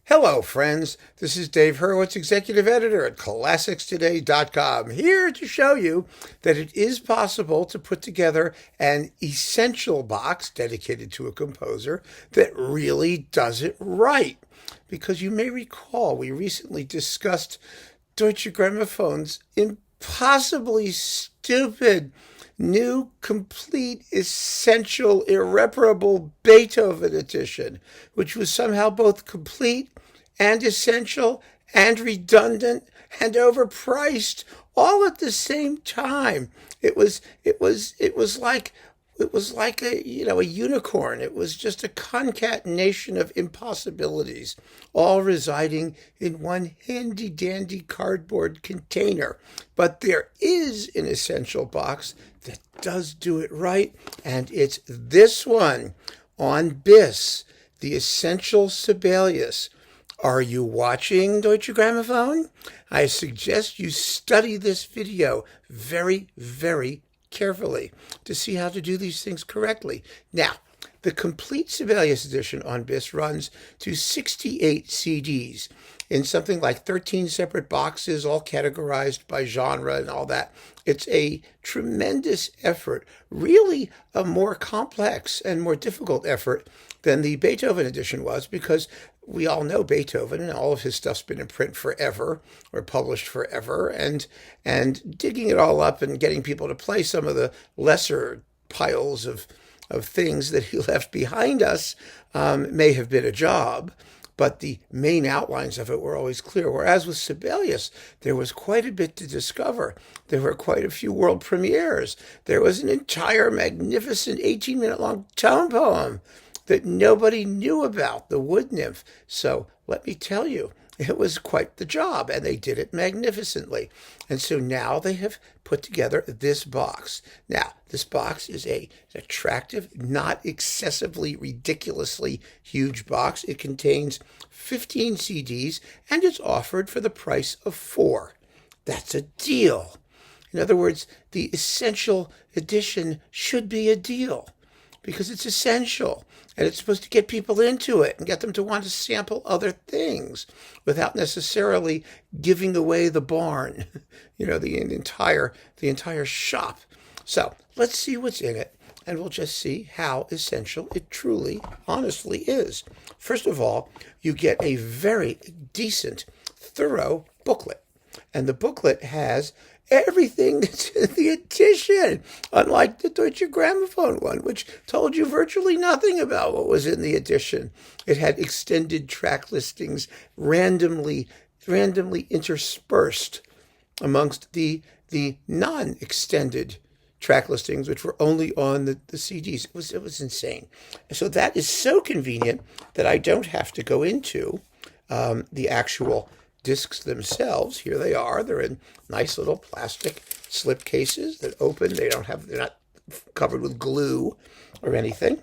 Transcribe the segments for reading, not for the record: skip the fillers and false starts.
Hello, friends. This is Dave Hurwitz, Executive Editor at ClassicsToday.com, here to show you that it is possible to put together an essential box dedicated to a composer that really does it right. Because you may recall we recently discussed Deutsche Gramophone's impossibly stupid new, complete, essential, irreparable Beethoven edition, which was somehow both complete and essential and redundant and overpriced all at the same time. It was like a unicorn. It was just a concatenation of impossibilities, all residing in one handy dandy cardboard container. But there is an essential box that does do it right, and it's this one on BIS, the Essential Sibelius. Are you watching Deutsche Grammophon? I suggest you study this video very, very carefully to see how to do these things correctly. Now, the Complete Sibelius Edition on BIS runs to 68 CDs in something like 13 separate boxes, all categorized by genre and all that. It's a tremendous effort, really a more complex and more difficult effort than the Beethoven edition was, because we all know Beethoven and all of his stuff's been in print forever or published forever, and digging it all up and getting people to play some of the lesser piles of things that he left behind us may have been a job, but the main outlines of it were always clear. Whereas with Sibelius, there was quite a bit to discover. There were quite a few world premieres. There was an entire magnificent 18-minute-long tone poem that nobody knew about, the Wood Nymph. So let me tell you, it was quite the job, and they did it magnificently. And so now they have put together this box. Now, this box is an attractive, not excessively, ridiculously huge box. It contains 15 CDs, and it's offered for the price of 4. That's a deal. In other words, the Essential Edition should be a deal, because it's essential, and it's supposed to get people into it and get them to want to sample other things without necessarily giving away the barn, the entire shop. So let's see what's in it, and we'll just see how essential it truly, honestly is. First of all, you get a very decent, thorough booklet, and the booklet has everything that's in the edition, unlike the Deutsche Grammophon one, which told you virtually nothing about what was in the edition. It had extended track listings randomly interspersed amongst the non-extended track listings, which were only on the CDs. It was insane. So that is so convenient that I don't have to go into the actual discs themselves. Here they are. They're in nice little plastic slip cases that open. They're not covered with glue or anything.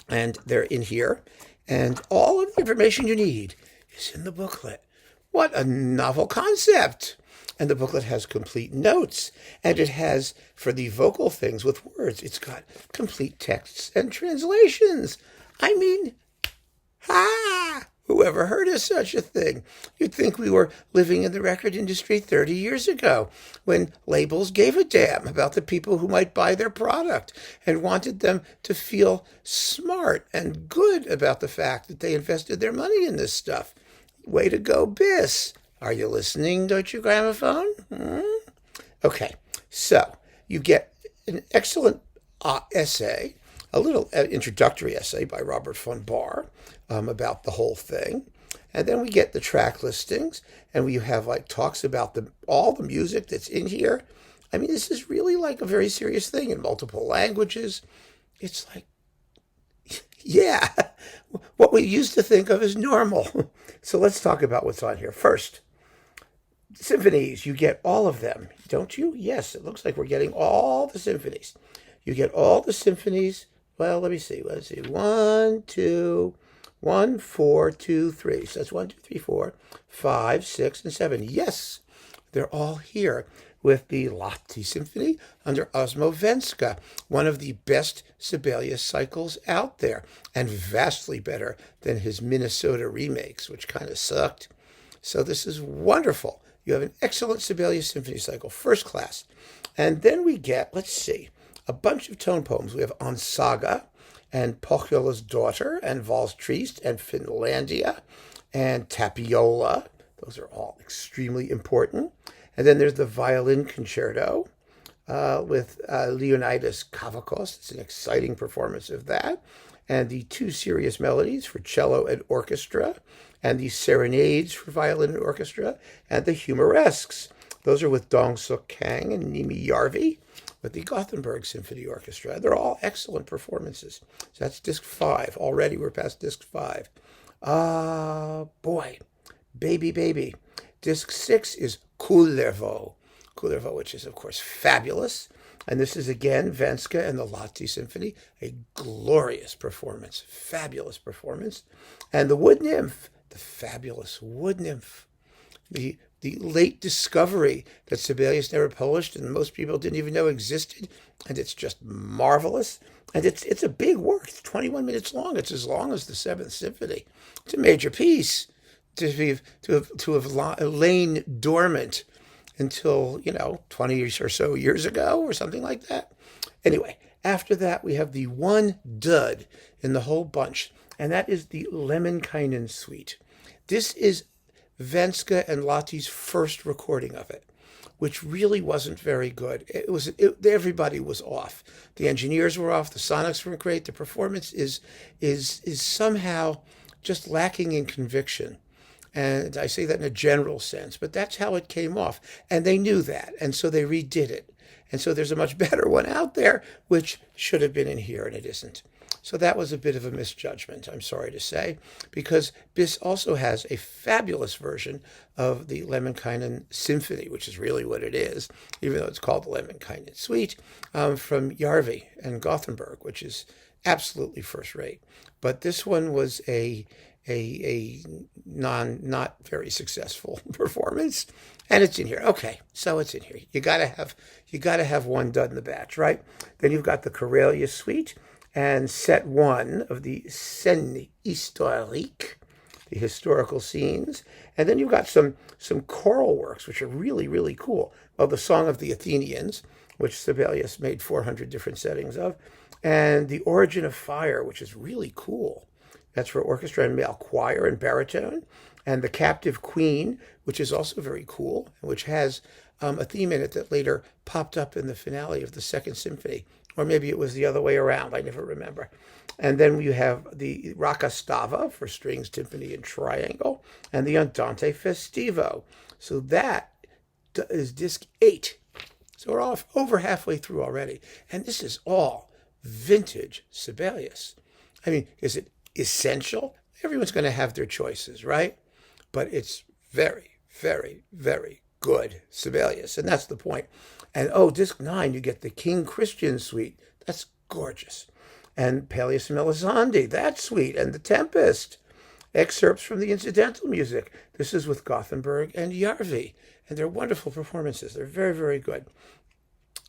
And they're in here. And all of the information you need is in the booklet. What a novel concept. And the booklet has complete notes. And it has, for the vocal things with words, it's got complete texts and translations. I mean, whoever heard of such a thing? You'd think we were living in the record industry 30 years ago, when labels gave a damn about the people who might buy their product and wanted them to feel smart and good about the fact that they invested their money in this stuff. Way to go, BIS. Are you listening, Deutsche Grammophon? Okay, so you get an excellent essay, a little introductory essay by Robert von Barr about the whole thing. And then we get the track listings, and we have talks about all the music that's in here. I mean, this is really like a very serious thing in multiple languages. It's like, yeah, what we used to think of as normal. So let's talk about what's on here. First, symphonies. You get all of them, don't you? Yes, it looks like we're getting all the symphonies. You get all the symphonies. Well, let me see. 1, 2, 1, 4, 2, 3. So that's 1, 2, 3, 4, 5, 6, and 7. Yes, they're all here with the Lahti Symphony under Osmo Venska, one of the best Sibelius cycles out there, and vastly better than his Minnesota remakes, which kind of sucked. So this is wonderful. You have an excellent Sibelius Symphony cycle, first class. And then we get, let's see, a bunch of tone poems. We have On Saga and Pohjola's Daughter and Valse Triste and Finlandia and Tapiola. Those are all extremely important. And then there's the Violin Concerto with Leonidas Kavakos. It's an exciting performance of that. And the two serious melodies for cello and orchestra, and the serenades for violin and orchestra, and the humoresques. Those are with Dong Suk Kang and Nimi Järvi with the Gothenburg Symphony Orchestra. They're all excellent performances. So that's disc 5. Already we're past disc 5. Boy, baby. Disc 6 is Kullervo, which is, of course, fabulous. And this is, again, Venska and the Lahti Symphony, a glorious performance, fabulous performance. And the Wood Nymph, the fabulous Wood Nymph, the late discovery that Sibelius never published and most people didn't even know existed, and it's just marvelous. And it's a big work. It's 21 minutes long. It's as long as the Seventh Symphony. It's a major piece to have lain dormant until, 20 or so years ago or something like that. Anyway, after that, we have the one dud in the whole bunch, and that is the Lemminkainen Suite. This is Venska and Lahti's first recording of it, which really wasn't very good. Everybody was off. The engineers were off. The sonics weren't great. The performance is somehow just lacking in conviction. And I say that in a general sense, but that's how it came off. And they knew that, and so they redid it. And so there's a much better one out there, which should have been in here, and it isn't. So that was a bit of a misjudgment, I'm sorry to say, because BIS also has a fabulous version of the Lemminkainen Symphony, which is really what it is, even though it's called the Lemminkainen Suite, from Järvi and Gothenburg, which is absolutely first rate. But this one was a not very successful performance, and it's in here. Okay, so it's in here. You gotta have one done in the batch, right? Then you've got the Karelia Suite and set 1 of the Scènes historiques, the historical scenes, and then you've got some choral works which are really, really cool. Well, the Song of the Athenians, which Sibelius made 400 different settings of, and the Origin of Fire, which is really cool. That's for orchestra and male choir and baritone. And The Captive Queen, which is also very cool, which has a theme in it that later popped up in the finale of the Second Symphony. Or maybe it was the other way around. I never remember. And then you have the Rakastava for strings, timpani, and triangle, and the Andante Festivo. So that is disc 8. So we're off over halfway through already. And this is all vintage Sibelius. I mean, is it essential? Everyone's going to have their choices, right? But it's very, very, very good Sibelius, and that's the point. And disc 9, you get the King Christian Suite. That's gorgeous. And Pelléas Melisande, that suite, and The Tempest. Excerpts from the incidental music. This is with Gothenburg and Järvi, and they're wonderful performances. They're very, very good.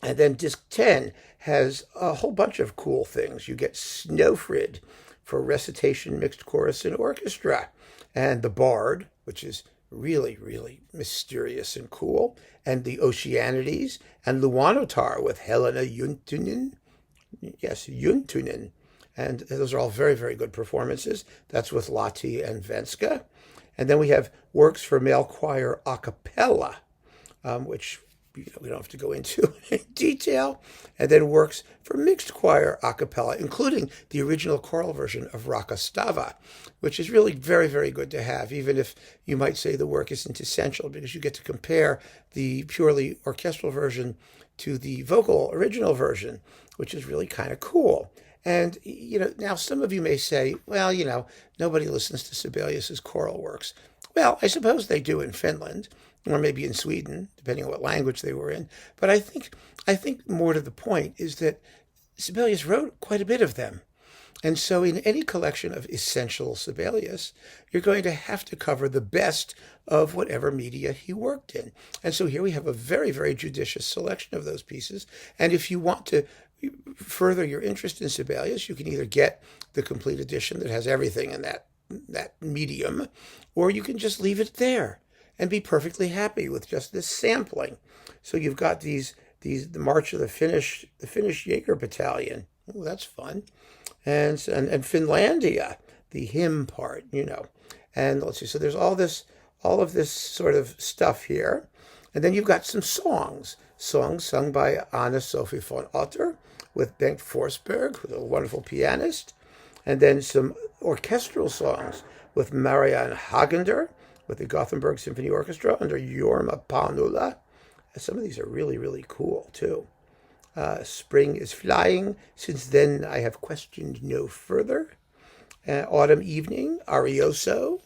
And then disc 10 has a whole bunch of cool things. You get Snowfrid for recitation, mixed chorus, and orchestra. And The Bard, which is really, really mysterious and cool. And the Oceanides, and Luonnotar with Helena Juntunen. Yes, Juntunen. And those are all very, very good performances. That's with Lahti and Venska. And then we have works for male choir a cappella, which we don't have to go into in detail. And then works for mixed choir a cappella, including the original choral version of Rakastava, which is really very, very good to have, even if you might say the work isn't essential, because you get to compare the purely orchestral version to the vocal original version, which is really kind of cool. And, now some of you may say, well, nobody listens to Sibelius's choral works. Well, I suppose they do in Finland, or maybe in Sweden, depending on what language they were in. But I think more to the point is that Sibelius wrote quite a bit of them. And so in any collection of essential Sibelius, you're going to have to cover the best of whatever media he worked in. And so here we have a very, very judicious selection of those pieces. And if you want to further your interest in Sibelius, you can either get the complete edition that has everything in that medium, or you can just leave it there and be perfectly happy with just this sampling. So you've got the March of the Finnish Jaeger Battalion. Oh, that's fun. And Finlandia, the hymn part, And let's see, so there's all of this sort of stuff here. And then you've got some songs sung by Anna-Sophie von Otter with Bengt Forsberg, who's a wonderful pianist. And then some orchestral songs with Marianne Hagender with the Gothenburg Symphony Orchestra under Jorma Paunula. Some of these are really, really cool, too. Spring is Flying. Since then, I have questioned no further. Autumn Evening, Arioso,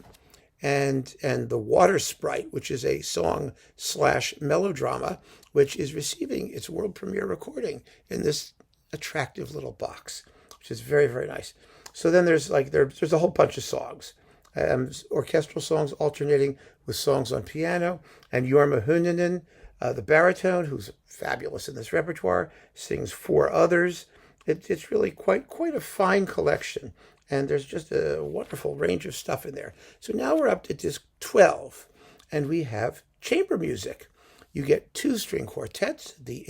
and The Water Sprite, which is a song/melodrama, which is receiving its world premiere recording in this attractive little box, which is very, very nice. So then there's a whole bunch of songs, orchestral songs alternating with songs on piano, and Jorma Huninen, the baritone, who's fabulous in this repertoire, sings four others. It's really quite a fine collection, and there's just a wonderful range of stuff in there. So now we're up to disc 12, and we have chamber music. You get two string quartets, the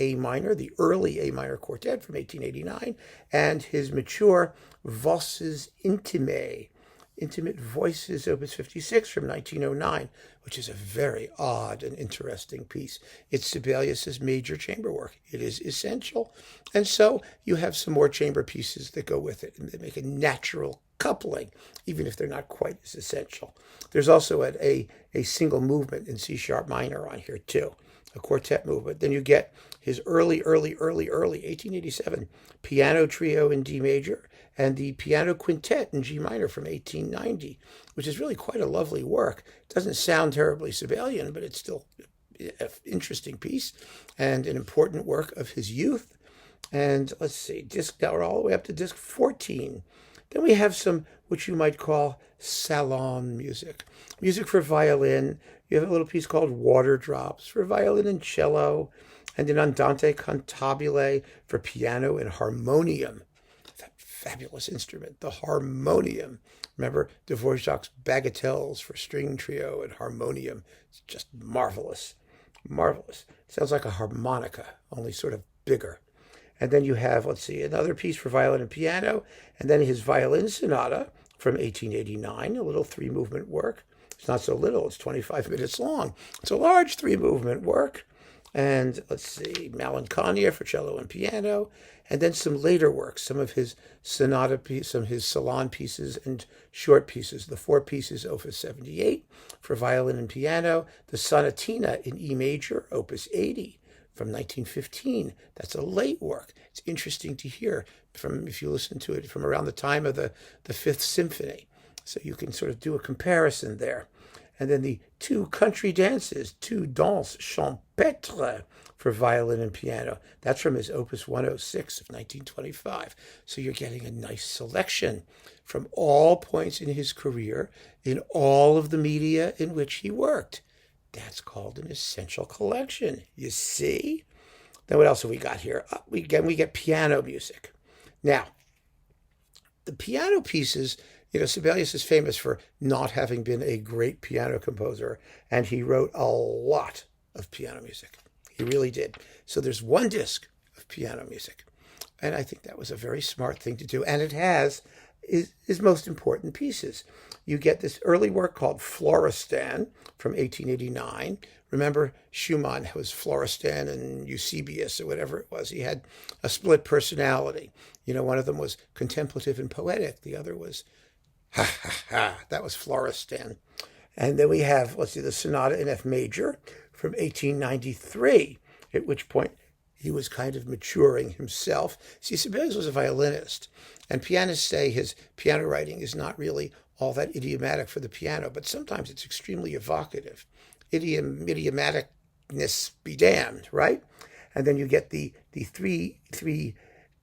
early A minor quartet from 1889, and his mature Voces Intimae, Intimate Voices, Opus 56 from 1909, which is a very odd and interesting piece. It's Sibelius's major chamber work. It is essential. And so you have some more chamber pieces that go with it, and they make a natural coupling, even if they're not quite as essential. There's also a single movement in C sharp minor on here too, a quartet movement. Then you get his early 1887 piano trio in D major, and the piano quintet in G minor from 1890, which is really quite a lovely work. It doesn't sound terribly Sibelian, but it's still an interesting piece and an important work of his youth. And let's see, now we're all the way up to disc 14. Then we have some, which you might call salon music. Music for violin. You have a little piece called Water Drops for violin and cello, and an Andante cantabile for piano and harmonium. Fabulous instrument, the harmonium. Remember Dvorak's bagatelles for string trio and harmonium. It's just marvelous. Sounds like a harmonica, only sort of bigger. And then you have, another piece for violin and piano, and then his violin sonata from 1889, a little three-movement work. It's not so little, it's 25 minutes long. It's a large three-movement work. And Malinconia for cello and piano, and then some later works, some of his sonata pieces, some of his salon pieces and short pieces. The four pieces, Opus 78 for violin and piano, the Sonatina in E major, Opus 80 from 1915. That's a late work. It's interesting to hear if you listen to it from around the time of the Fifth Symphony. So you can sort of do a comparison there. And then the two country dances, two danses champêtres for violin and piano. That's from his Opus 106 of 1925. So you're getting a nice selection from all points in his career in all of the media in which he worked. That's called an essential collection. You see? Then what else have we got here? We get piano music. Now, the piano pieces, Sibelius is famous for not having been a great piano composer, and he wrote a lot of piano music. He really did. So there's one disc of piano music, and I think that was a very smart thing to do, and it has his most important pieces. You get this early work called Florestan from 1889. Remember, Schumann was Florestan and Eusebius or whatever it was. He had a split personality. One of them was contemplative and poetic. The other was that was Florestan. And then we have, the Sonata in F major from 1893, at which point he was kind of maturing himself. See, Sibelius was a violinist, and pianists say his piano writing is not really all that idiomatic for the piano, but sometimes it's extremely evocative. Idiomaticness be damned, right? And then you get the three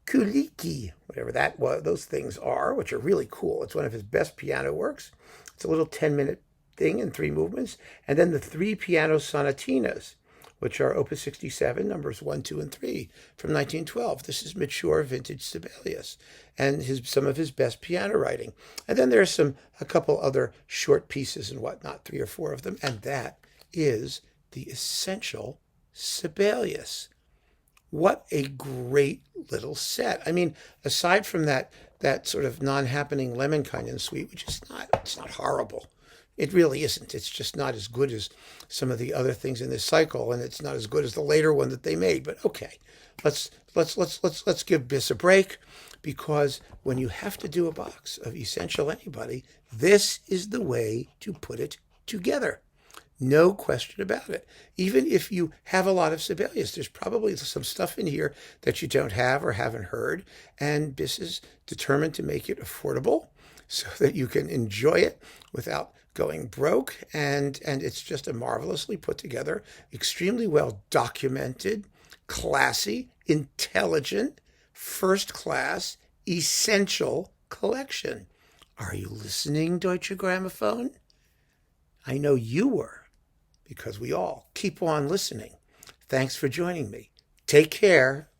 Kuliki, whatever that was, those things are, which are really cool. It's one of his best piano works. It's a little 10-minute thing in 3 movements. And then the 3 piano sonatinas, which are Opus 67, numbers 1, 2, and 3 from 1912. This is mature vintage Sibelius and some of his best piano writing. And then there's a couple other short pieces and whatnot, 3 or 4 of them. And that is the Essential Sibelius. What a great little set. I mean, aside from that sort of non-happening Lemminkainen suite, which is it's not horrible. It really isn't. It's just not as good as some of the other things in this cycle, and it's not as good as the later one that they made. But okay, let's give Biss a break, because when you have to do a box of Essential Anybody, this is the way to put it together. No question about it. Even if you have a lot of Sibelius, there's probably some stuff in here that you don't have or haven't heard, and Biss is determined to make it affordable so that you can enjoy it without going broke. And it's just a marvelously put together, extremely well documented, classy, intelligent, first class, essential collection. Are you listening, Deutsche Grammophon? I know you were, because we all keep on listening. Thanks for joining me. Take care.